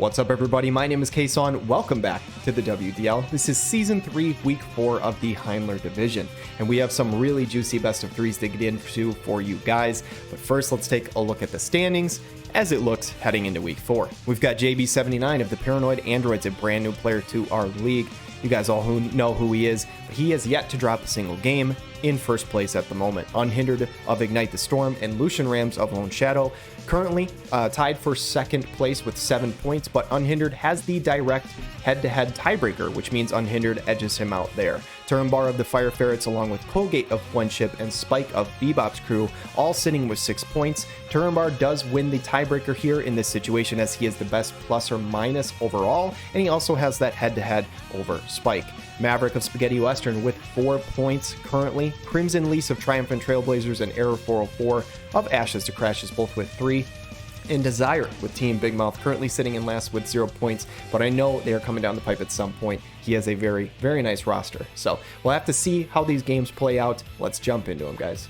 What's up, everybody? My name is Kason. Welcome back to the WDL. This is Season 3, Week 4 of the Heindler Division, and we have some really juicy best of threes to get into for you guys. But first, let's take a look at the standings as it looks heading into Week 4. We've got JB79 of the Paranoid Androids, a brand new player to our league. You guys all know who he is, but he has yet to drop a single game, in first place at the moment. Unhindered of Ignite the Storm and LucianRamz of Lone Shadow currently tied for second place with 7 points, but Unhindered has the direct head-to-head tiebreaker, which means Unhindered edges him out there. Turambar of the Ferrets along with Colgate of Fwendship and Spike of Bebop's crew all sitting with 6 points. Turambar does win the tiebreaker here in this situation as he is the best plus or minus overall, and he also has that head-to-head over Spike. Maverick of Spaghetti Western with 4 points currently. CrimsonLyse of Triumphant Trailblazers and Error 404 of Ashes to Crashes both with 3. And Dezaire with Team Big Mouth currently sitting in last with 0 points, but I know they are coming down the pipe at some point. He has a very, very nice roster. So we'll have to see how these games play out. Let's jump into them, guys.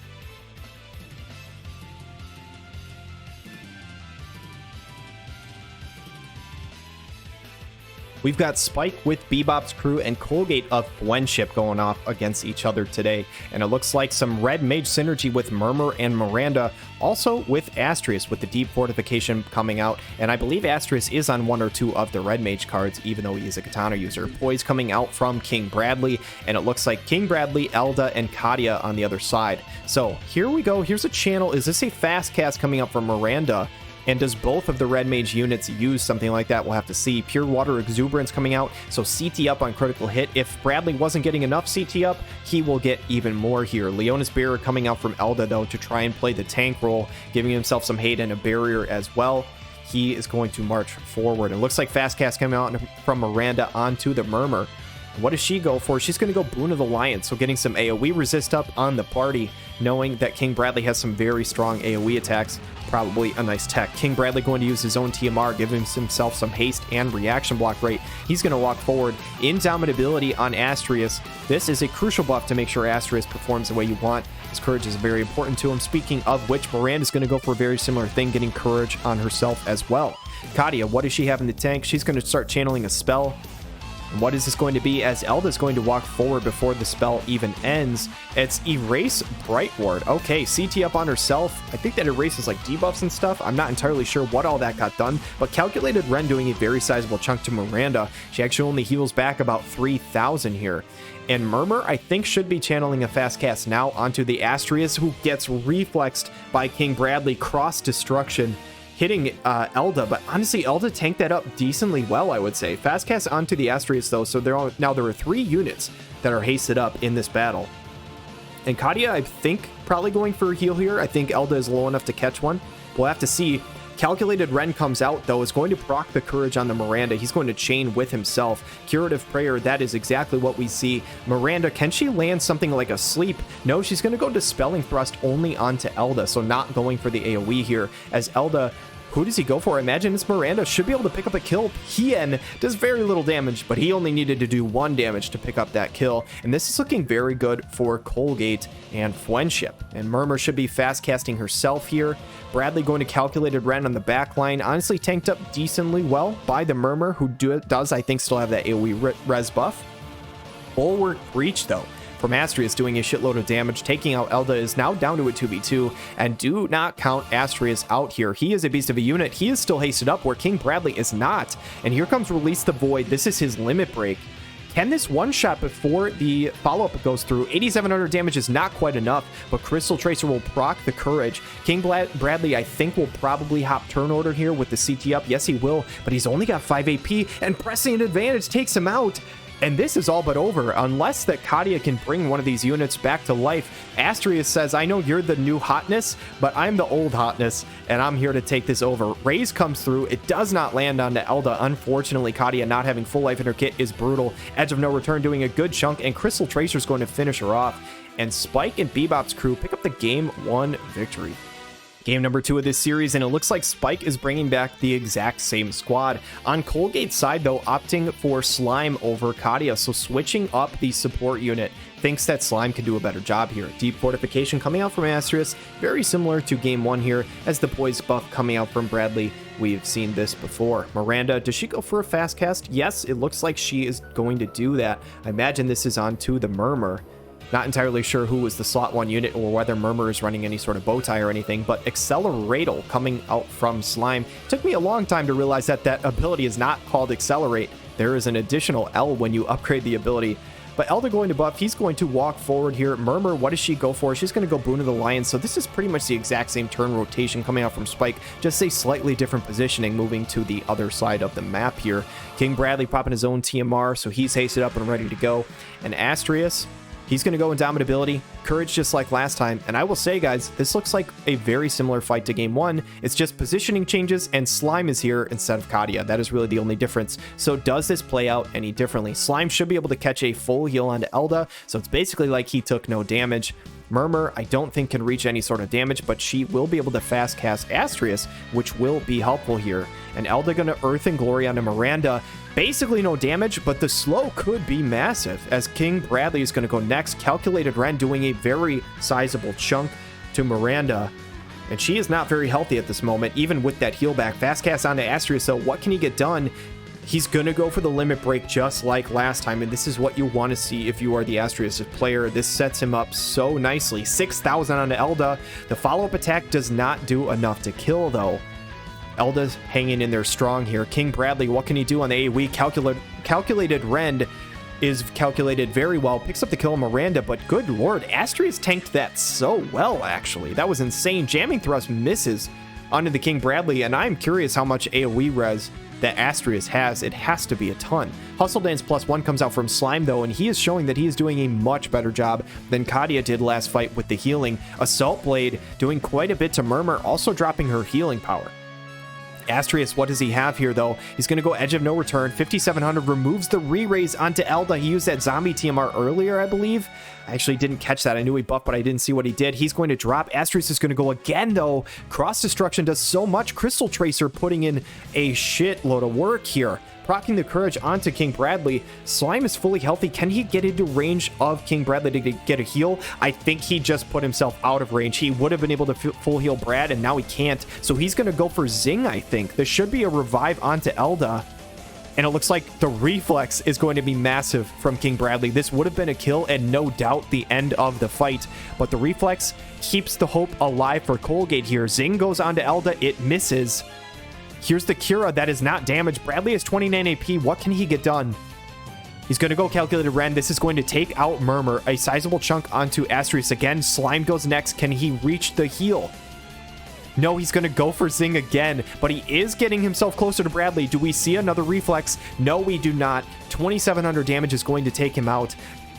We've got Spike with Bebop's crew and Colgate of Fwendship going off against each other today. And it looks like some red mage synergy with Murmur and Miranda. Also with Astrius with the deep fortification coming out. And I believe Astrius is on 1 or 2 of the red mage cards, even though he is a katana user. Poise coming out from King Bradley. And it looks like King Bradley, Elda, and Katia on the other side. So here we go. Here's a channel. Is this a fast cast coming up from Miranda? And does both of the red mage units use something like that? We'll have to see. Pure Water Exuberance coming out, so CT up on critical hit. If Bradley wasn't getting enough CT up, he will get even more here. Leonis Barrier coming out from Elda, though, to try and play the tank role, giving himself some hate and a barrier as well. He is going to march forward. It looks like Fast Cast coming out from Miranda onto the Murmur. What does she go for? She's going to go Boon of the Lion, so getting some AoE resist up on the party, knowing that King Bradley has some very strong AoE attacks. Probably a nice tech. King Bradley going to use his own TMR, giving himself some haste and reaction block rate. He's going to walk forward. Indomitability on Astrius. This is a crucial buff to make sure Astrius performs the way you want. His courage is very important to him. Speaking of which, Miranda's going to go for a very similar thing, getting courage on herself as well. Katia, what does she have in the tank? She's going to start channeling a spell. What is this going to be as Elda's going to walk forward before the spell even ends? It's Erase Bright Ward. Okay, CT up on herself. I think that erases like debuffs and stuff. I'm not entirely sure what all that got done, but Calculated Ren doing a very sizable chunk to Miranda. She actually only heals back about 3,000 here. And Murmur, I think, should be channeling a fast cast now onto the Astrius, who gets reflexed by King Bradley. Cross Destruction hitting Elda, but honestly, Elda tanked that up decently well, I would say. Fast cast onto the Astrius, though, so now there are 3 units that are hasted up in this battle. And Katia, I think, probably going for a heal here. I think Elda is low enough to catch one. We'll have to see. Calculated Ren comes out, though, is going to proc the courage on the Miranda. He's going to chain with himself. Curative Prayer, that is exactly what we see. Miranda, can she land something like a sleep? No, she's going to go Dispelling Thrust only onto Elda, so not going for the AoE here, as Elda, who does he go for? I imagine it's Miranda. Should be able to pick up a kill. Hien does very little damage, but he only needed to do 1 damage to pick up that kill. And this is looking very good for Colgate and Fwendship. And Murmur should be fast casting herself here. Bradley going to Calculated Ren on the back line. Honestly tanked up decently well by the Murmur, who does, I think, still have that AoE res buff. Bulwark Breach, though, from Astrius doing a shitload of damage. Taking out Elda is now down to a 2v2, and do not count Astrius out here. He is a beast of a unit. He is still hasted up where King Bradley is not. And here comes Release the Void. This is his limit break. Can this one-shot before the follow-up goes through? 8,700 damage is not quite enough, but Crystal Tracer will proc the courage. King Bradley, I think, will probably hop turn order here with the CT up. Yes, he will, but he's only got 5 AP, and pressing advantage takes him out. And this is all but over, unless that Katia can bring one of these units back to life. Astrius says, I know you're the new hotness, but I'm the old hotness, and I'm here to take this over. Raze comes through. It does not land onto Elda. Unfortunately, Katia not having full life in her kit is brutal. Edge of No Return doing a good chunk, and Crystal Tracer's going to finish her off. And Spike and Bebop's crew pick up the Game 1 victory. Game number 2 of this series, and it looks like Spike is bringing back the exact same squad. On Colgate's side, though, opting for Slime over Katia, so switching up the support unit. thinks that Slime can do a better job here. Deep Fortification coming out from Astrius, very similar to game 1 here, as the Poise buff coming out from Bradley. We've seen this before. Miranda, does she go for a fast cast? Yes, it looks like she is going to do that. I imagine this is onto the Murmur. Not entirely sure who was the slot 1 unit or whether Murmur is running any sort of bow tie or anything, but Acceleratal coming out from Slime. Took me a long time to realize that that ability is not called Accelerate. There is an additional L when you upgrade the ability. But Elda going to buff, he's going to walk forward here. Murmur, what does she go for? She's going to go Boon of the Lion, so this is pretty much the exact same turn rotation coming out from Spike, just a slightly different positioning moving to the other side of the map here. King Bradley popping his own TMR, so he's hasted up and ready to go. And Astrius, he's going to go Indomitability, Courage just like last time, and I will say, guys, this looks like a very similar fight to game 1. It's just positioning changes, and Slime is here instead of Kadia. That is really the only difference. So does this play out any differently? Slime should be able to catch a full heal onto Elda, so it's basically like he took no damage. Murmur, I don't think can reach any sort of damage, but she will be able to fast cast Astrius, which will be helpful here. And Elda gonna Earth and Glory onto Miranda. Basically no damage, but the slow could be massive, as King Bradley is going to go next. Calculated Ren doing a very sizable chunk to Miranda, and she is not very healthy at this moment, even with that heal back. Fast cast onto Astrius, so what can he get done? He's going to go for the limit break just like last time, and this is what you want to see if you are the Astrius player. This sets him up so nicely. 6,000 onto Elda. The follow-up attack does not do enough to kill, though. Elda's hanging in there strong here. King Bradley, what can he do on the AoE? Calculated Rend is calculated very well. Picks up the kill on Miranda, but good lord, Astrius tanked that so well, actually. That was insane. Jamming Thrust misses onto the King Bradley, and I'm curious how much AoE res that Astrius has. It has to be a ton. Hustle Dance +1 comes out from Slime, though, and he is showing that he is doing a much better job than Kadia did last fight with the healing. Assault Blade doing quite a bit to Murmur, also dropping her healing power. Astrius, what does he have here, though? He's going to go Edge of No Return. 5,700 removes the re-raise onto Elda. He used that zombie TMR earlier, I believe. I actually didn't catch that. I knew he buffed, but I didn't see what he did. He's going to drop. Astrius is going to go again, though. Cross Destruction does so much. Crystal Tracer putting in a shitload of work here. Proccing the Courage onto King Bradley. Slime is fully healthy. Can he get into range of King Bradley to get a heal? I think he just put himself out of range. He would have been able to full heal Brad, and now he can't. So he's going to go for Zing, I think. There should be a revive onto Elda. And it looks like the reflex is going to be massive from King Bradley. This would have been a kill and no doubt the end of the fight. But the reflex keeps the hope alive for Colgate here. Zing goes onto Elda. It misses. Here's the Cura that is not damaged. Bradley has 29 AP. What can he get done? He's going to go Calculated Ren. This is going to take out Murmur. A sizable chunk onto Astrius again. Slime goes next. Can he reach the heal? No, he's going to go for Zing again, but he is getting himself closer to Bradley. Do we see another reflex? No, we do not. 2,700 damage is going to take him out.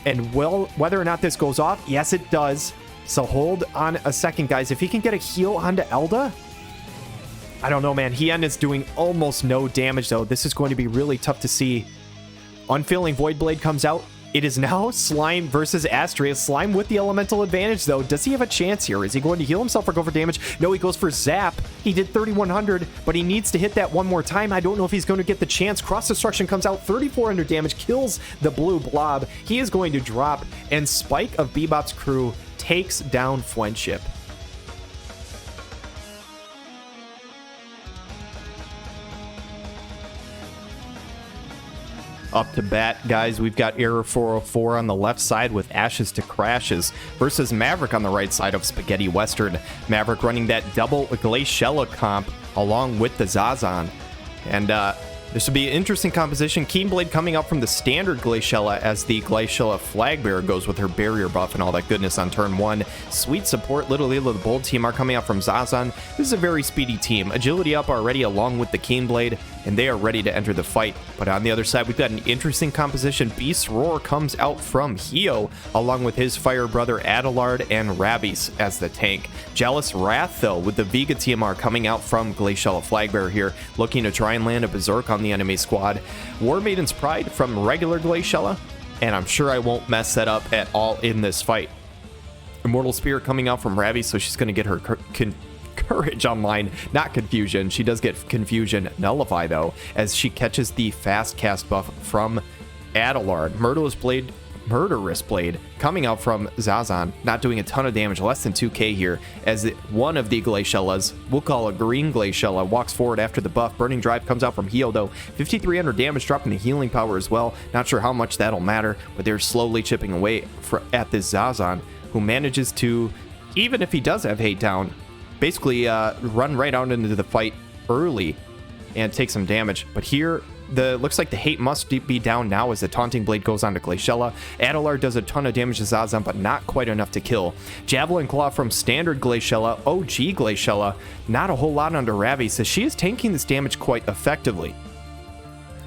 And whether or not this goes off, yes, it does. So hold on a second, guys. If he can get a heal onto Elda, I don't know, man. Hien is doing almost no damage, though. This is going to be really tough to see. Unfailing Void Blade comes out. It is now Slime versus Astrius. Slime with the elemental advantage, though. Does he have a chance here? Is he going to heal himself or go for damage? No, he goes for Zap. He did 3,100, but he needs to hit that one more time. I don't know if he's going to get the chance. Cross Destruction comes out. 3,400 damage. Kills the blue blob. He is going to drop, and Spike of Bebop's crew takes down Fwendship. Up to bat, guys, we've got Error 404 on the left side with Ashes to Crashes versus Maverick on the right side of Spaghetti Western. Maverick running that double Glaciella comp along with the Zazan. And this would be an interesting composition. Keenblade coming up from the standard Glaciella as the Glaciella Flagbearer goes with her barrier buff and all that goodness on turn 1. Sweet support, Little Lila the Bold team are coming out from Zazan. This is a very speedy team. Agility up already along with the Keenblade, and they are ready to enter the fight. But on the other side, we've got an interesting composition. Beast's Roar comes out from Hio, along with his fire brother Adelard and Rabis as the tank. Jealous Wrath, though, with the Vega TMR coming out from Glaciella Flagbearer here, looking to try and land a Berserk on the enemy squad. War Maiden's Pride from regular Glaciella, and I'm sure I won't mess that up at all in this fight. Immortal Spirit coming out from Rabis, so she's going to get her Courage online, not Confusion. She does get Confusion Nullify, though, as she catches the fast cast buff from Adelard. Myrtle's Blade murderous blade coming out from Zazan, not doing a ton of damage, less than 2k here, as one of the Glaciellas, we'll call a green Glaciella, walks forward after the buff. Burning Drive comes out from Hio though, 5300 damage, dropping the healing power as well. Not sure how much that'll matter, but they're slowly chipping away at this Zazan, who manages to, even if he does have hate down, basically run right out into the fight early and take some damage. But here, looks like the hate must be down now as the Taunting Blade goes on to Glaciella. Adelar does a ton of damage to Zazan, but not quite enough to kill. Javelin Claw from standard Glaciella, OG Glaciella, not a whole lot under Ravi, so she is tanking this damage quite effectively.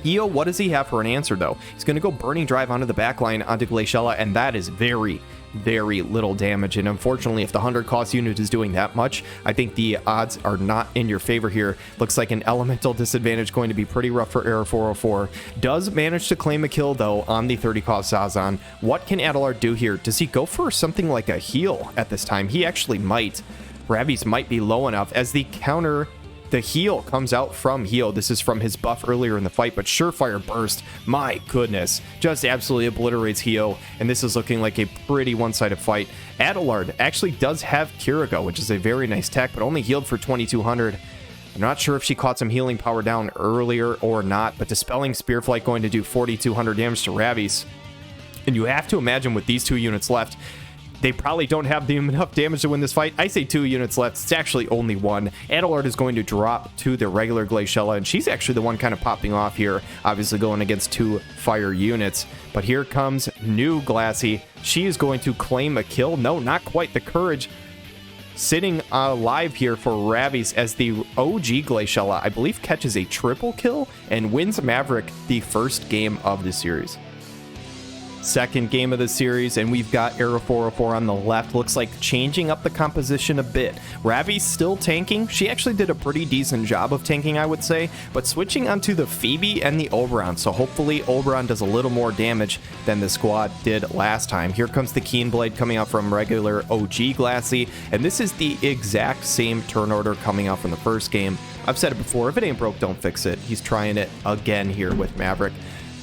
Hio, what does he have for an answer though? He's going to go Burning Drive onto the backline onto Glaciella, and that is very little damage. And unfortunately, if the 100 cost unit is doing that much, I think the odds are not in your favor here. Looks like an elemental disadvantage going to be pretty rough for Era 404. Does manage to claim a kill though on the 30 cost Zazan. What can Adelar do here? Does he go for something like a heal at this time? He actually might. Ravi's might be low enough as the counter. The heal comes out from Hio. This is from his buff earlier in the fight, but Surefire Burst, my goodness, just absolutely obliterates Hio, and this is looking like a pretty one-sided fight. Adelard actually does have Kirigo, which is a very nice tech, but only healed for 2200. I'm not sure if she caught some healing power down earlier or not, but Dispelling Spearflight going to do 4200 damage to Ravi's. And you have to imagine with these 2 units left, they probably don't have enough damage to win this fight. I say 2 units left. It's actually only 1. Adelard is going to drop to the regular Glaciella, and she's actually the one kind of popping off here, obviously going against 2 fire units. But here comes new Glassy. She is going to claim a kill. No, not quite. The Courage sitting alive here for Ravi's as the OG Glaciella, I believe, catches a triple kill and wins Maverick the first game of the series. Second game of the series, and we've got Era 404 on the left. Looks like changing up the composition a bit. Ravi's still tanking. She actually did a pretty decent job of tanking, I would say, but switching onto the Phoebe and the Oberon, so hopefully Oberon does a little more damage than the squad did last time. Here comes the Keen Blade coming out from regular OG Glassy, and this is the exact same turn order coming out from the first game. I've said it before, if it ain't broke, don't fix it. He's trying it again here with Maverick.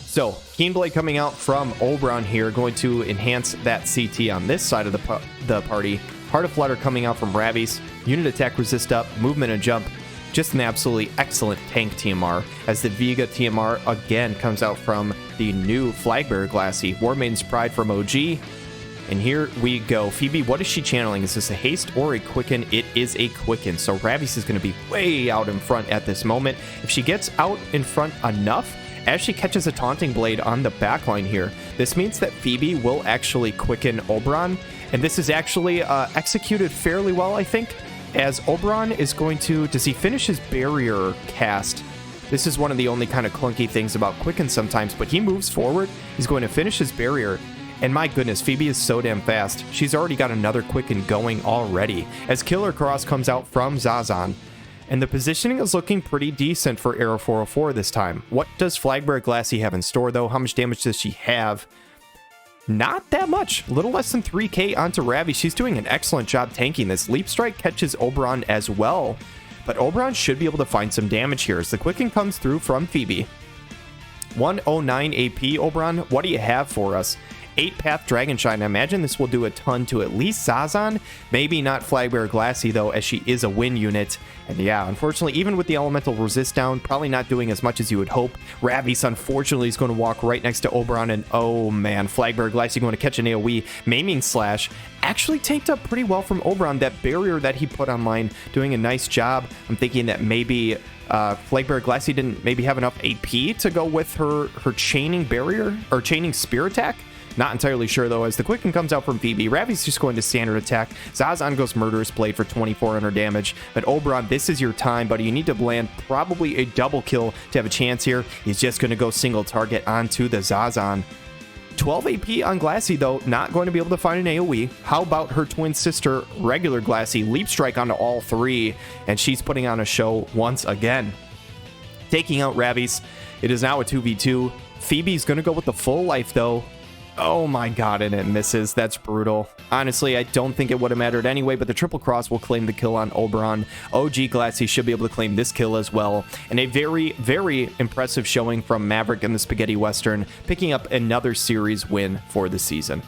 So, Keen Blade coming out from Oberon here, going to enhance that CT on this side of the party. Heart of Flutter coming out from Ravi's. Unit attack resist up, movement and jump. Just an absolutely excellent tank TMR, as the Vega TMR again comes out from the new Flagbearer Glassy. War Maiden's Pride from OG. And here we go. Phoebe, what is she channeling? Is this a haste or a quicken? It is a quicken. So Ravi's is going to be way out in front at this moment. If she gets out in front enough, as she catches a Taunting Blade on the backline here, this means that Phoebe will actually quicken Oberon, and this is actually executed fairly well, I think, as Oberon is going to... Does he finish his barrier cast? This is one of the only kind of clunky things about quicken sometimes, but he moves forward, he's going to finish his barrier, and my goodness, Phoebe is so damn fast. She's already got another quicken going already, as Killer Cross comes out from Zazan. And the positioning is looking pretty decent for Era 404 this time. What does Flagbearer Glassy have in store, though? How much damage does she have? Not that much. A little less than 3k onto Ravi. She's doing an excellent job tanking this. Leap Strike catches Oberon as well. But Oberon should be able to find some damage here as the Quicken comes through from Phoebe. 109 AP, Oberon. What do you have for us? 8-Path Dragon Shine. I imagine this will do a ton to at least Zazan. Maybe not Flagbearer Glassy, though, as she is a win unit. And yeah, unfortunately, even with the Elemental Resist down, probably not doing as much as you would hope. Ravi's, unfortunately, is going to walk right next to Oberon, and oh man, Flagbearer Glassy going to catch an AoE. Maiming Slash actually tanked up pretty well from Oberon. That barrier that he put online, doing a nice job. I'm thinking that maybe Flagbearer Glassy didn't maybe have enough AP to go with her chaining barrier, or chaining spear attack. Not entirely sure, though, as the Quicken comes out from Phoebe. Ravi's just going to standard attack. Zazan goes Murderous Blade for 2400 damage. But Oberon, this is your time, buddy. You need to land probably a double kill to have a chance here. He's just going to go single target onto the Zazan. 12 AP on Glassy, though, not going to be able to find an AoE. How about her twin sister, regular Glassy? Leap Strike onto all 3, and she's putting on a show once again. Taking out Ravi's. It is now a 2v2. Phoebe's going to go with the full life, though. Oh my god, and it misses. That's brutal. Honestly, I don't think it would have mattered anyway, but the triple cross will claim the kill on Oberon. OG Glassy should be able to claim this kill as well. And a very, very impressive showing from Maverick in the Spaghetti Western, picking up another series win for the season.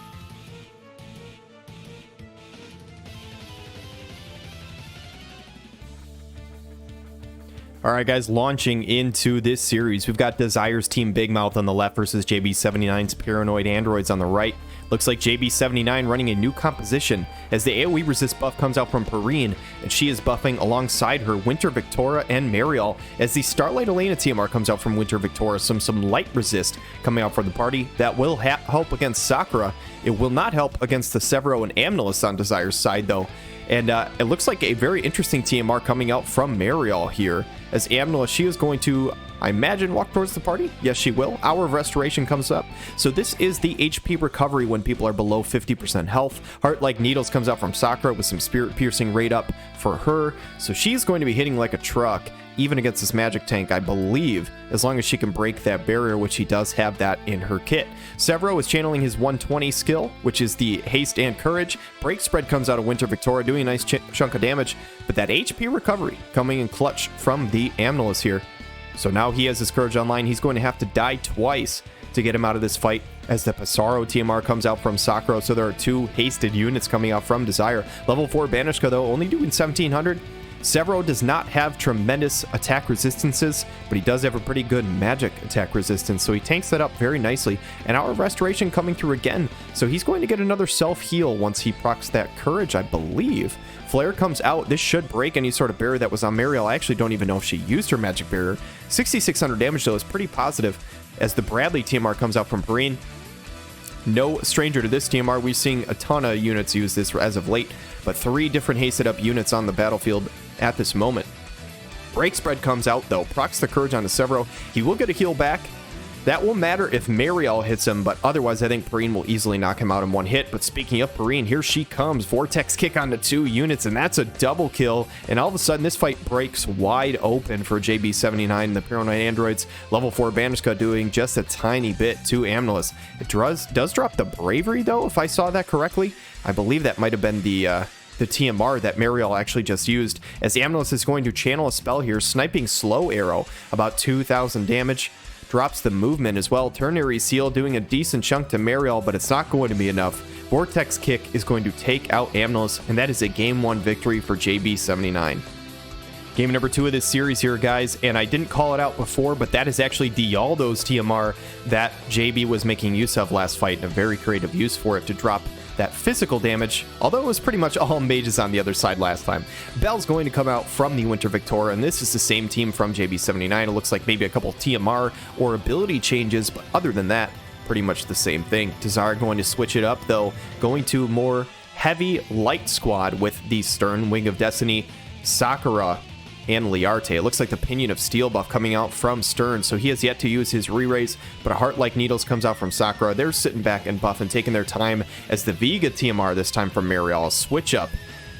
All right, guys, launching into this series, we've got Dezaire's Team Big Mouth on the left versus JB79's Paranoid Androids on the right. Looks like JB79 running a new composition as the AoE resist buff comes out from Perrine, and she is buffing alongside her Winter Victoria and Mariel as the Starlight Elena TMR comes out from Winter Victoria. Some light resist coming out from the party that will help against Sakura. It will not help against the Severo and Amnilus on Dezaire's side, though. And it looks like a very interesting TMR coming out from Mariel here. As Amnilus, she is going to, I imagine, walk towards the party. Yes, she will. Hour of Restoration comes up. So this is the HP recovery when people are below 50% health. Heart Like Needles comes out from Sakura with some Spirit Piercing rate up for her. So she's going to be hitting like a truck, even against this magic tank, I believe, as long as she can break that barrier, which he does have that in her kit. Severo is channeling his 120 skill, which is the Haste and Courage. Break Spread comes out of Winter Victoria, doing a nice chunk of damage, but that HP recovery coming in clutch from the Amnilus here. So now he has his Courage online. He's going to have to die twice to get him out of this fight as the Pissarro TMR comes out from Sakura. So there are two hasted units coming out from Dezaire. Level 4 Banishka, though, only doing 1700. Severo does not have tremendous attack resistances, but he does have a pretty good magic attack resistance, so he tanks that up very nicely. And Hour of Restoration coming through again, so he's going to get another self-heal once he procs that Courage, I believe. Flare comes out. This should break any sort of barrier that was on Mariel. I actually don't even know if she used her magic barrier. 6,600 damage, though, is pretty positive as the Bradley TMR comes out from Perrine. No stranger to this TMR. We've seen a ton of units use this as of late, but 3 different hasted up units on the battlefield at this moment. Break Spread comes out, though. Procs the Courage onto Severo. He will get a heal back. That will matter if Mariel hits him, but otherwise I think Perrine will easily knock him out in one hit. But speaking of Perrine, here she comes. Vortex Kick onto 2 units, and that's a double kill. And all of a sudden, this fight breaks wide open for JB79, the Paranoid Androids. Level 4 Banishka doing just a tiny bit to Amnilus. It does drop the Bravery, though, if I saw that correctly. I believe that might have been the TMR that Mariel actually just used, as Amnilus is going to channel a spell here, sniping Slow Arrow, about 2,000 damage. Drops the movement as well. Ternary Seal doing a decent chunk to Mariel, but it's not going to be enough. Vortex Kick is going to take out Amnilus, and that is a Game 1 victory for JB79. Game number 2 of this series here, guys, and I didn't call it out before, but that is actually Dialdo's TMR that JB was making use of last fight, and a very creative use for it to drop that physical damage, although it was pretty much all mages on the other side last time. Bell's going to come out from the Winter Victoria, and this is the same team from JB79. It looks like maybe a couple TMR or ability changes, but other than that, pretty much the same thing. Dezaire going to switch it up, though, going to more heavy light squad with the Stern Wing of Destiny, Sakura, and Liarte. It looks like the Pinion of Steel buff coming out from Stern, so he has yet to use his re-raise, but a Heart Like Needles comes out from Sakura. They're sitting back and buffing, taking their time as the Vega TMR this time from Mariel. Switch up.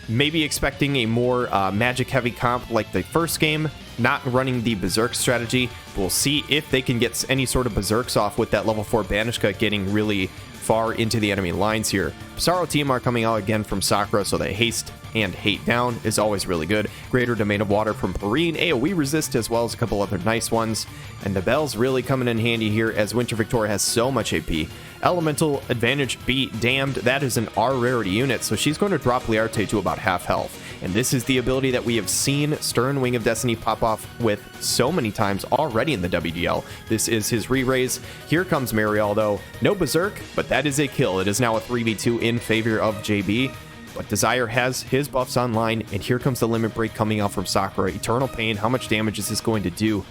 Maybe expecting a more magic-heavy comp like the first game, not running the Berserk strategy. We'll see if they can get any sort of Berserks off with that level 4 Banishka getting really far into the enemy lines here. Pissarro TMR coming out again from Sakura, so that haste and hate down is always really good. Greater Domain of Water from Perrine, AoE resist, as well as a couple other nice ones. And the Bell's really coming in handy here as Winter Victoria has so much AP. Elemental Advantage be damned, that is an R rarity unit, so she's going to drop Liarte to about half health. And this is the ability that we have seen Stern Wing of Destiny pop off with so many times already in the WDL. This is his re-raise. Here comes Mariel, though. No Berserk, but that is a kill. It is now a 3v2 in favor of JB. But Dezaire has his buffs online, and here comes the Limit Break coming out from Sakura. Eternal Pain, how much damage is this going to do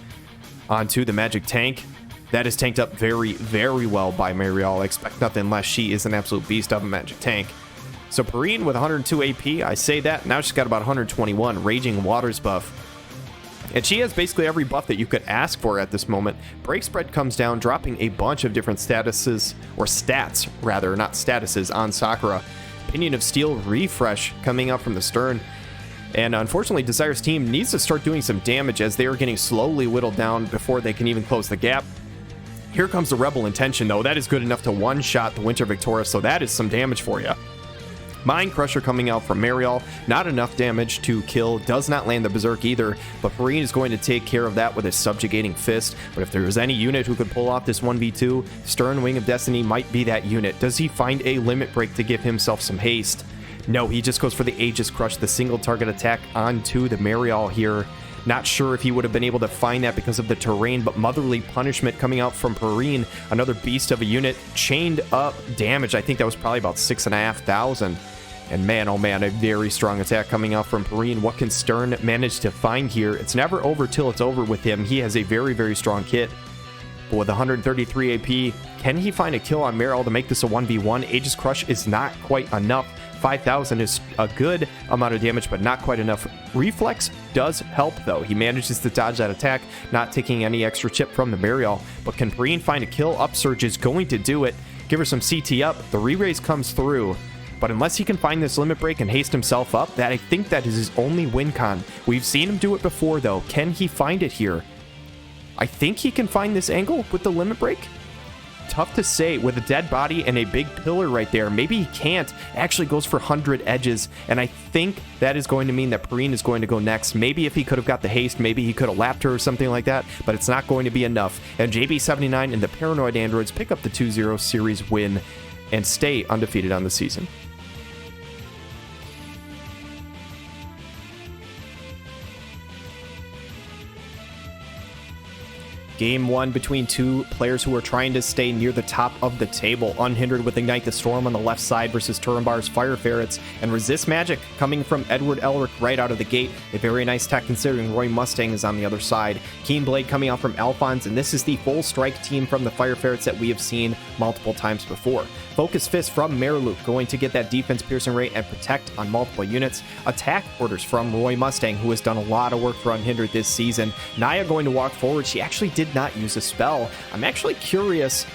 onto the Magic Tank? That is tanked up very, very well by Mariel. I expect nothing less. She is an absolute beast of a Magic Tank. So Perrine with 102 AP, I say that, now she's got about 121, Raging Waters buff. And she has basically every buff that you could ask for at this moment. Break Spread comes down, dropping a bunch of different statuses, or stats rather, not statuses, on Sakura. Pinion of Steel refresh coming up from the Stern. And unfortunately, Dezaire's team needs to start doing some damage as they are getting slowly whittled down before they can even close the gap. Here comes the Rebel Intention, though. That is good enough to one-shot the Winter Victoria, so that is some damage for you. Mind Crusher coming out from Mariel, not enough damage to kill, does not land the Berserk either, but Perrine is going to take care of that with his Subjugating Fist. But if there was any unit who could pull off this 1v2, Stern Wing of Destiny might be that unit. Does he find a Limit Break to give himself some haste? No, he just goes for the Aegis Crush, the single target attack onto the Mariel here. Not sure if he would have been able to find that because of the terrain, but Motherly Punishment coming out from Perrine, another beast of a unit, chained up damage. I think that was probably about 6,500. And man, oh man, a very strong attack coming out from Perrine. What can Stern manage to find here? It's never over till it's over with him. He has a very, very strong kit. But with 133 AP, can he find a kill on Mariel to make this a 1v1? Aegis Crush is not quite enough. 5,000 is a good amount of damage, but not quite enough. Reflex does help, though. He manages to dodge that attack, not taking any extra chip from the Mariel. But can Perrine find a kill? Upsurge is going to do it. Give her some CT up. The re-raise comes through. But unless he can find this Limit Break and haste himself up, that I think that is his only win con. We've seen him do it before, though. Can he find it here? I think he can find this angle with the Limit Break. Tough to say with a dead body and a big pillar right there. Maybe he can't. Actually goes for 100 edges, and I think that is going to mean that Perrine is going to go next. Maybe if he could have got the haste, maybe he could have lapped her or something like that, but it's not going to be enough. And JB79 and the Paranoid Androids pick up the 2-0 series win and stay undefeated on the season. Game 1 between two players who are trying to stay near the top of the table. Unhindered with Ignite the Storm on the left side versus Turambar's Fire Ferrets, and Resist Magic coming from Edward Elric right out of the gate. A very nice tech considering Roy Mustang is on the other side. Keen Blade coming out from Alphonse, and this is the full strike team from the Fire Ferrets that we have seen multiple times before. Focus Fist from Mariluke, going to get that defense piercing rate and protect on multiple units. Attack orders from Roy Mustang, who has done a lot of work for Unhindered this season. Naya going to walk forward. She actually did not use a spell. I'm actually curious,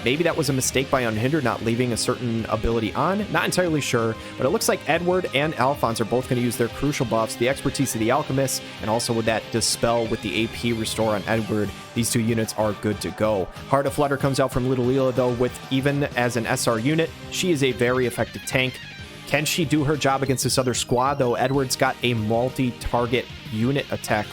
maybe that was a mistake by Unhindered not leaving a certain ability on. Not entirely sure, but it looks like Edward and Alphonse are both going to use their crucial buffs, the Expertise of the Alchemist, and also with that Dispel with the AP restore on Edward. These two units are good to go. Heart of Flutter comes out from Little Leela, though, with even as an SR unit, she is a very effective tank. Can she do her job against this other squad, though? Edward's got a multi-target unit attack,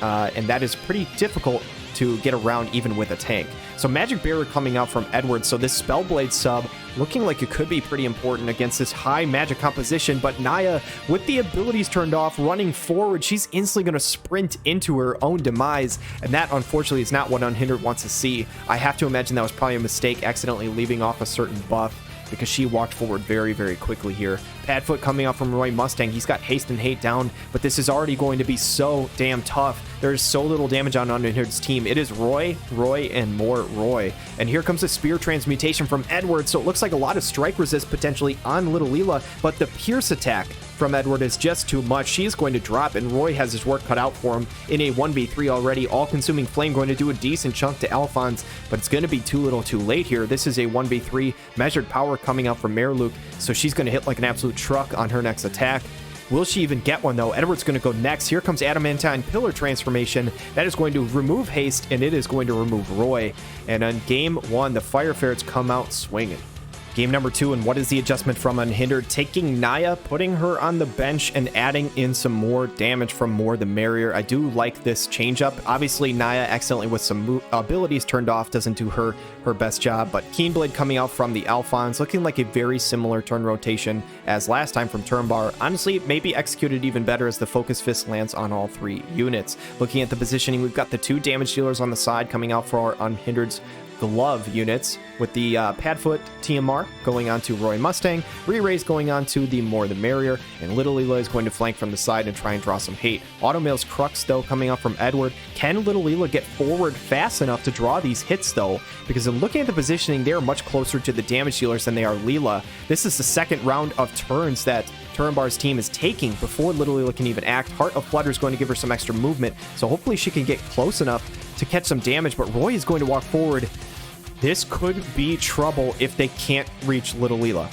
and that is pretty difficult to get around even with a tank. So Magic Barrier coming out from Edward, so this Spellblade sub looking like it could be pretty important against this high magic composition, but Naya, with the abilities turned off, running forward, she's instantly going to sprint into her own demise, and that unfortunately is not what Unhindered wants to see. I have to imagine that was probably a mistake, accidentally leaving off a certain buff, because she walked forward very, very quickly here. Padfoot coming out from Roy Mustang. He's got haste and hate down, but this is already going to be so damn tough. There's so little damage on Unhindered's team. It is Roy, and more Roy. And here comes a Spear Transmutation from Edward, so it looks like a lot of strike resist potentially on Little Leela, but the Pierce attack from Edward is just too much. She's going to drop, and Roy has his work cut out for him in a 1v3 already. All-Consuming Flame going to do a decent chunk to Alphonse, but it's going to be too little too late here. This is a 1v3. Measured Power coming out from Mariluke, so she's going to hit like an absolute truck on her next attack. Will she even get one, though? Edward's going to go next. Here comes Adamantine Pillar Transformation. That is going to remove haste, and it is going to remove Roy. And on game 1, the Fire Ferrets come out swinging. Game number 2, and what is the adjustment from Unhindered? Taking Naya, putting her on the bench, and adding in some more damage from More the Merrier. I do like this change-up. Obviously, Naya accidentally with some abilities turned off doesn't do her best job, but Keenblade coming out from the Alphonse, looking like a very similar turn rotation as last time from Turambar. Honestly, maybe executed even better as the Focus Fist lands on all 3 units. Looking at the positioning, we've got the 2 damage dealers on the side coming out for our Unhindered's glove units, with the Padfoot TMR going on to Roy Mustang, Re-Raise going on to the More the Merrier, and Little Leela is going to flank from the side and try and draw some hate. Automail's Crux, though, coming out from Edward. Can Little Leela get forward fast enough to draw these hits, though? Because in looking at the positioning, they are much closer to the damage dealers than they are Leela. This is the second round of turns that Turambar's team is taking before Little Leela can even act. Heart of Flutter is going to give her some extra movement, so hopefully she can get close enough to catch some damage, but Roy is going to walk forward. This could be trouble if they can't reach Little Leela.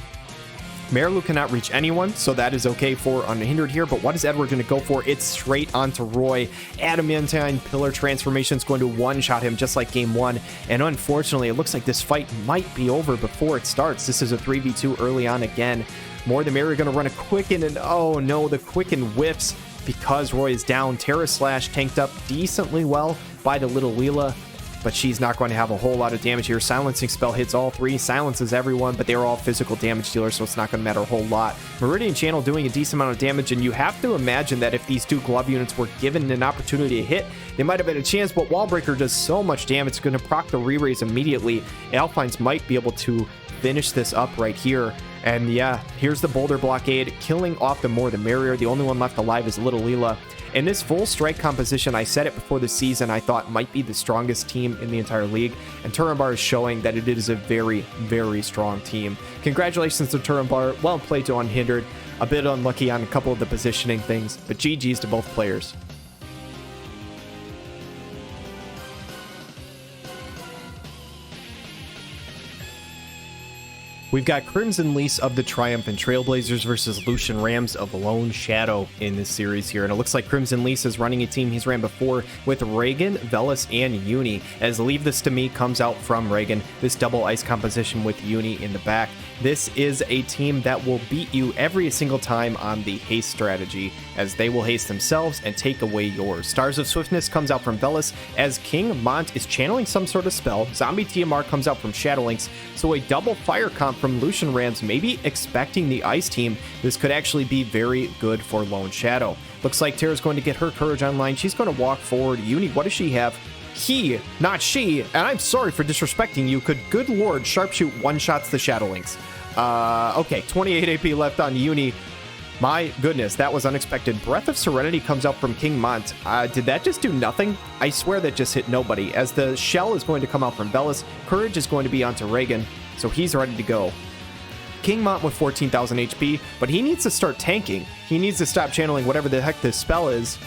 Marilu cannot reach anyone, so that is okay for Unhindered here, but what is Edward going to go for? It's straight onto Roy. Adamantine Pillar Transformation is going to one-shot him just like game 1, and unfortunately, it looks like this fight might be over before it starts. This is a 3v2 early on again. More than Mary going to run a Quicken, and oh no, the Quicken whiffs because Roy is down. Terra Slash tanked up decently well by the little Leela, but she's not going to have a whole lot of damage here. Silencing spell hits all 3, silences everyone, but they're all physical damage dealers, so it's not going to matter a whole lot. Meridian Channel doing a decent amount of damage, and you have to imagine that if these 2 glove units were given an opportunity to hit, they might have had a chance, but Wallbreaker does so much damage, it's going to proc the re-raise immediately. Alpines might be able to finish this up right here. And yeah, here's the Boulder Blockade, killing off the More the Merrier. The only one left alive is Little Leela. In this full strike composition, I said it before the season, I thought might be the strongest team in the entire league, and Turambar is showing that it is a very, very strong team. Congratulations to Turambar, well played to Unhindered, a bit unlucky on a couple of the positioning things, but GG's to both players. We've got CrimsonLyse of the Triumphant Trailblazers versus LucianRamz of Lone Shadow in this series here. And it looks like CrimsonLyse is running a team he's ran before with Reagan, Velis, and Uni. As Leave This to Me comes out from Reagan, this double ice composition with Uni in the back. This is a team that will beat you every single time on the haste strategy, as they will haste themselves and take away yours. Stars of Swiftness comes out from Velis, as King Mont is channeling some sort of spell. Zombie TMR comes out from Shadowlinks, so a double fire comp from LucianRamz, maybe expecting the ice team. This could actually be very good for Lone Shadow. Looks like Tara's going to get her courage online. She's going to walk forward. Uni, what does she have? He, not she, and I'm sorry for disrespecting you, could good lord sharpshoot one-shots the Shadowlinks. Okay, 28 AP left on Uni. My goodness, that was unexpected. Breath of Serenity comes out from King Mont. Did that just do nothing? I swear that just hit nobody, as the Shell is going to come out from Velis. Courage is going to be onto Reagan, so he's ready to go. King Mont with 14,000 HP, but he needs to start tanking. He needs to stop channeling whatever the heck this spell is,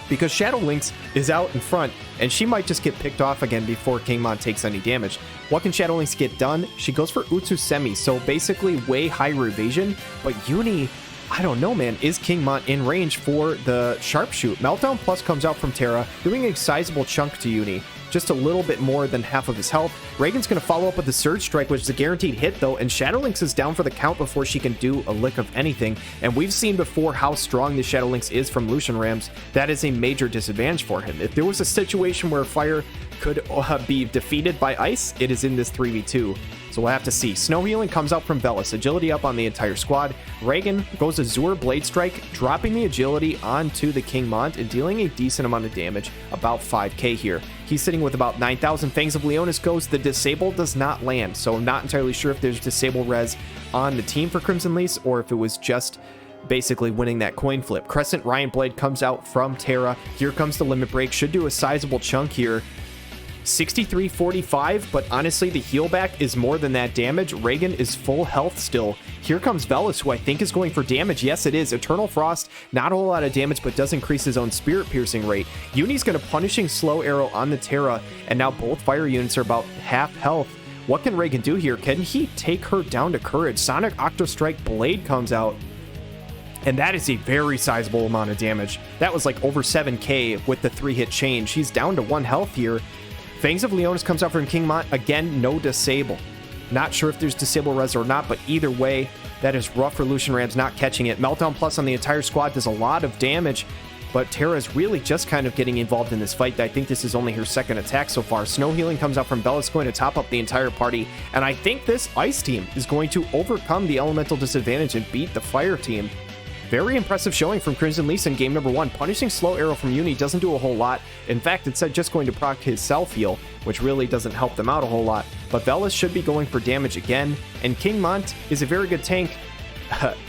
because Shadowlinks is out in front, and she might just get picked off again before King Mont takes any damage. What can Shadowlinks get done? She goes for Utsu Semi, so basically way higher evasion, but Uni, I don't know, man. Is King Mont in range for the Sharpshoot? Meltdown Plus comes out from Terra, doing a sizable chunk to Uni. Just a little bit more than half of his health. Reagan's going to follow up with the Surge Strike, which is a guaranteed hit, though, and Shadowlinks is down for the count before she can do a lick of anything. And we've seen before how strong the Shadowlinks is from LucianRamz. That is a major disadvantage for him. If there was a situation where fire could be defeated by ice, it is in this 3v2. So we'll have to see. Snow Healing comes out from Velis. Agility up on the entire squad. Reagan goes Azure Blade Strike, dropping the agility onto the King Mont and dealing a decent amount of damage, about 5k here. He's sitting with about 9,000. Fangs of Leonis goes. The Disable does not land, so I'm not entirely sure if there's Disable res on the team for CrimsonLyse or if it was just basically winning that coin flip. Crescent Ryan Blade comes out from Terra. Here comes the Limit Break. Should do a sizable chunk here. 6345, but honestly, the heal back is more than that damage. Reagan is full health still. Here comes Velis, who I think is going for damage. Yes, it is. Eternal Frost, not a whole lot of damage, but does increase his own spirit piercing rate. Uni's going to Punishing Slow Arrow on the Terra, and now both fire units are about half health. What can Reagan do here? Can he take her down to Courage? Sonic Octostrike Blade comes out, and that is a very sizable amount of damage. That was like over 7k with the 3-hit chain. She's down to 1 health here. Fangs of Leonis comes out from King Mont. Again, no Disable. Not sure if there's Disable res or not, but either way, that is rough for LucianRamz not catching it. Meltdown Plus on the entire squad does a lot of damage, but Terra is really just kind of getting involved in this fight. I think this is only her second attack so far. Snow Healing comes out from Velis, going to top up the entire party, and I think this Ice team is going to overcome the elemental disadvantage and beat the Fire team. Very impressive showing from CrimsonLyse in game number 1. Punishing Slow Arrow from Uni doesn't do a whole lot. In fact, it's just going to proc his self-heal, which really doesn't help them out a whole lot. But Velis should be going for damage again, and King Mont is a very good tank.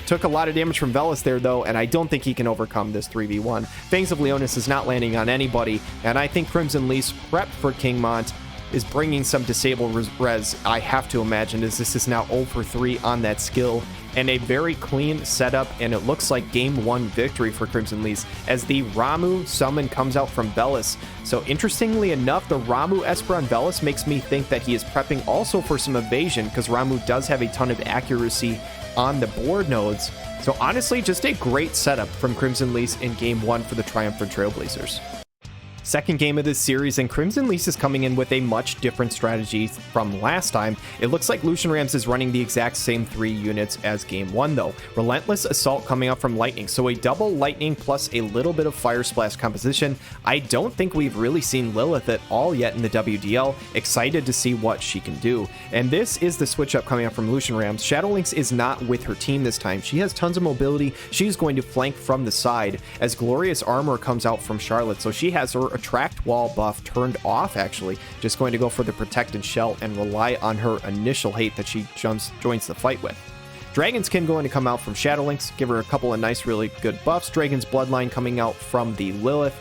Took a lot of damage from Velis there, though, and I don't think he can overcome this 3v1. Fangs of Leonis is not landing on anybody, and I think CrimsonLyse prepped for King Mont is bringing some Disable res, I have to imagine, as this is now 0 for 3 on that skill, and a very clean setup, and it looks like game 1 victory for CrimsonLyse, as the Ramuh summon comes out from Velis. So interestingly enough, the Ramuh Esper on Velis makes me think that he is prepping also for some evasion, because Ramuh does have a ton of accuracy on the board nodes. So honestly, just a great setup from CrimsonLyse in game 1 for the Triumphant Trailblazers. Second game of this series, and CrimsonLyse is coming in with a much different strategy from last time. It looks like LucianRamz is running the exact same 3 units as game 1 though. Relentless Assault coming up from Lightning, so a double Lightning plus a little bit of Fire Splash composition. I don't think we've really seen Lilith at all yet in the WDL. Excited to see what she can do. And this is the switch up coming up from LucianRamz. Shadowlynx is not with her team this time. She has tons of mobility. She's going to flank from the side as Glorious Armor comes out from Charlotte, so she has her attract wall buff turned off actually, just going to go for the protected shell and rely on her initial hate that she joins the fight with. Dragon's Kin going to come out from Shadowlynx, give her a couple of nice really good buffs. Dragon's Bloodline coming out from the Lilith,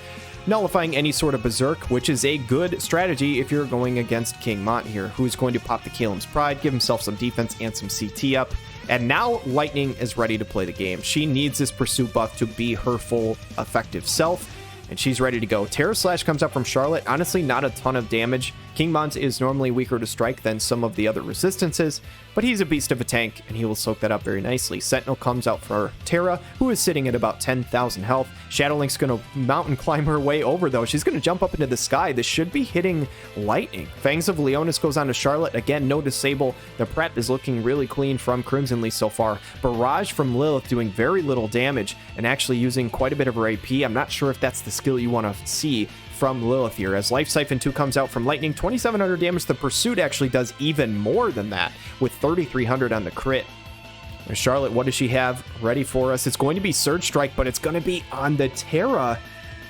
nullifying any sort of Berserk, which is a good strategy if you're going against King Mont here, who's going to pop the Kaelim's Pride, give himself some defense and some CT up. And now Lightning is ready to play the game. She needs this pursuit buff to be her full effective self, and she's ready to go. Terror Slash comes up from Charlotte. Honestly, not a ton of damage. King Mont is normally weaker to strike than some of the other resistances, but he's a beast of a tank, and he will soak that up very nicely. Sentinel comes out for Terra, who is sitting at about 10,000 health. Shadowlynx going to mountain climb her way over, though. She's going to jump up into the sky. This should be hitting Lightning. Fangs of Leonis goes on to Charlotte. Again, no disable. The prep is looking really clean from CrimsonLyse so far. Barrage from Lilith doing very little damage and actually using quite a bit of her AP. I'm not sure if that's the skill you want to see from Lilith here, as Life Siphon 2 comes out from Lightning. 2,700 damage. The Pursuit actually does even more than that with 3,300 on the crit. There's Charlotte. What does she have ready for us? It's going to be Surge Strike, but it's going to be on the Terra.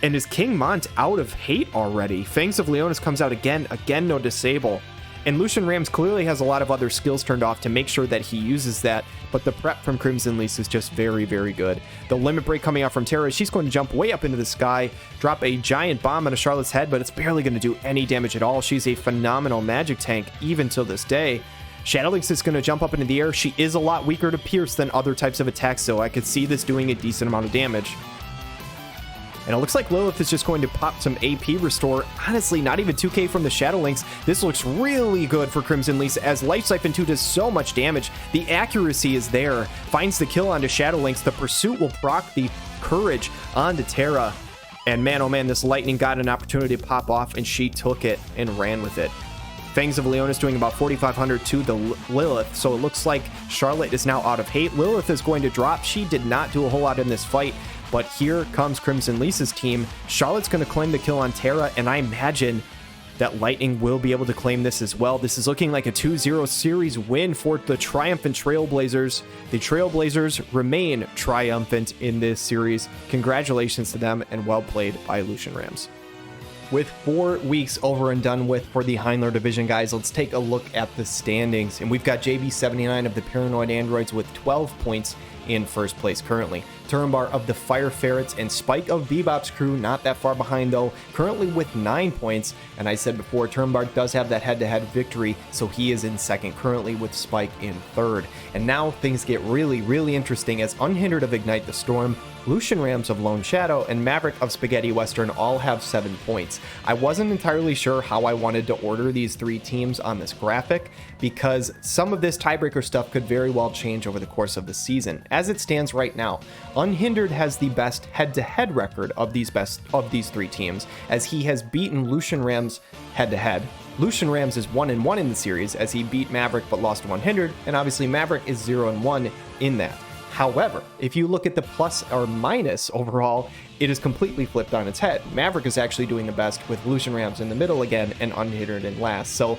And is King Mont out of hate already? Fangs of Leonis comes out again. Again, no disable. And LucianRamz clearly has a lot of other skills turned off to make sure that he uses that, but the prep from CrimsonLyse is just very, very good. The Limit Break coming out from Terra, she's going to jump way up into the sky, drop a giant bomb on Charlotte's head, but it's barely going to do any damage at all. She's a phenomenal magic tank, even till this day. Shadowlynx is going to jump up into the air. She is a lot weaker to pierce than other types of attacks, so I could see this doing a decent amount of damage. And it looks like Lilith is just going to pop some AP restore. Honestly, not even 2k from the Shadowlynx. This looks really good for CrimsonLyse as Life Siphon 2 does so much damage. The accuracy is there. Finds the kill onto Shadowlynx. The Pursuit will proc the Courage onto Terra. And man, oh man, this Lightning got an opportunity to pop off, and she took it and ran with it. Fangs of Leonis doing about 4,500 to the Lilith, so it looks like Charlotte is now out of hate. Lilith is going to drop. She did not do a whole lot in this fight, but here comes CrimsonLyse's team. Charlotte's going to claim the kill on Terra, and I imagine that Lightning will be able to claim this as well. This is looking like a 2-0 series win for the Triumphant Trailblazers. The Trailblazers remain triumphant in this series. Congratulations to them, and well played by LucianRamz. With 4 weeks over and done with for the Heindler division, guys, let's take a look at the standings. And we've got JB79 of the Paranoid Androids with 12 points in first place currently. Turambar of the Fire Ferrets and Spike of Bebop's crew, not that far behind though, currently with 9 points. And I said before, Turambar does have that head-to-head victory, so he is in second currently with Spike in third. And now things get really, really interesting as Unhindered of Ignite the Storm, LucianRamz of Lone Shadow, and Maverick of Spaghetti Western all have 7 points. I wasn't entirely sure how I wanted to order these 3 teams on this graphic, because some of this tiebreaker stuff could very well change over the course of the season. As it stands right now, Unhindered has the best head-to-head record of these 3 teams, as he has beaten LucianRamz head-to-head. LucianRamz is 1-1 in the series, as he beat Maverick but lost to Unhindered, and obviously Maverick is 0-1 in that. However, if you look at the plus or minus overall, it is completely flipped on its head. Maverick is actually doing the best with LucianRamz in the middle again and Unhindered in last. So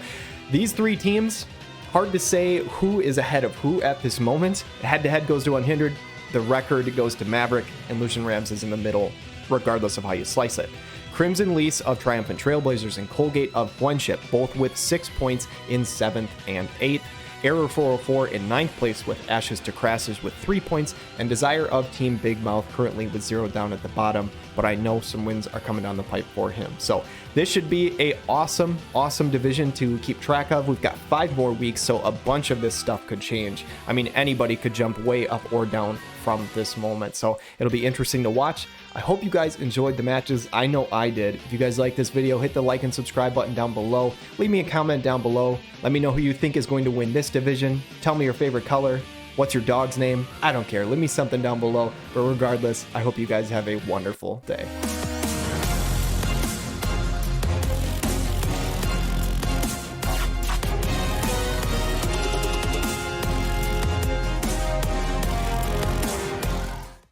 these 3 teams, hard to say who is ahead of who at this moment. Head-to-head goes to Unhindered, the record goes to Maverick, and LucianRamz is in the middle, regardless of how you slice it. CrimsonLyse of Triumphant Trailblazers and Colgate of Fwendship, both with 6 points in 7th and 8th. Error 404 in 9th place with Ashes to Crasses with 3 points, and Dezaire of Team Big Mouth currently with 0 down at the bottom, but I know some wins are coming down the pipe for him. So this should be a awesome division to keep track of. We've got 5 more weeks, so a bunch of this stuff could change. I mean, anybody could jump way up or down from this moment, so it'll be interesting to watch. I hope you guys enjoyed the matches. I know I did. If you guys like this video, hit the like and subscribe button down below. Leave me a comment down below. Let me know who you think is going to win this division. Tell me your favorite color. What's your dog's name? I don't care. Leave me something down below. But regardless, I hope you guys have a wonderful day.